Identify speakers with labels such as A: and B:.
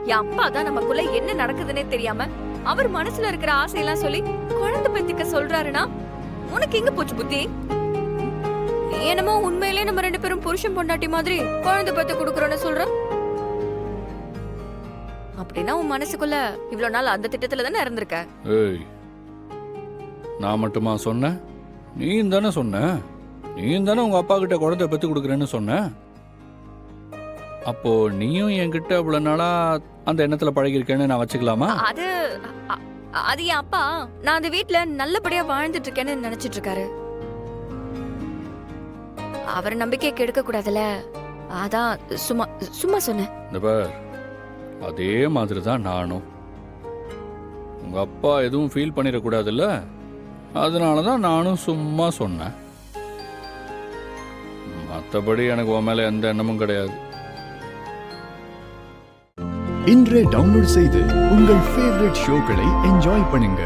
A: என் அப்பா தான் நமக்குள்ள என்ன நடக்குதுன்னே தெரியாம அவர் மனசுல இருக்கிற ஆசையெல்லாம் சொல்லி குழந்தை பெத்துக்க சொல்றாருன்னா உனக்கு எங்க போச்சு புத்தி? நீ என்னமோ உண்மையிலே நம்ம 2 பேரும் புருஷன் பொண்டாட்டி மாதிரி குழந்தை பெத்து குடுக்கறோம்னு சொல்ற. அப்படின்னா உன் மனசுக்குள்ள இவ்வளவு நாள் அந்த திட்டத்துல தானே இருந்திருக்க.
B: ஏய், நான் மட்டுமா சொன்னேன்? நீயும் தானே சொன்ன. நீயும் தானே உங்க அப்பா கிட்ட குழந்தை பெத்து கொடுக்குறேன்னு சொன்ன. அப்போ நீயும் என்கிட்ட இவ்வளவு நாளா அந்த எண்ணத்துல பழகிருக்கேன்னு நான் வச்சுக்கலாமா?
A: அது அது என் அப்பா நான் அந்த வீட்ல நல்லபடியா வாழ்ந்துட்டு இருக்கேன்னு நினைச்சிட்டு இருக்காரு. அவர் நம்பிக்கையை கெடுக்க கூடாதுல, அதான் சும்மா சும்மா சொன்னேன்.
B: இந்த பார், அதே மாதிரி தான் நானும். உங்க அப்பா எதுவும் ஃபீல் பண்ணிடக்கூடாதுல்ல, அதனால தான் நானும் சும்மா சொன்னேன். மற்றபடி எனக்கு உன் மேல எந்த எண்ணமும் கிடையாது.
C: இன்றே டவுன்லோட் செய்து உங்கள் ஃபேவரட் ஷோக்களை என்ஜாய் பண்ணுங்க.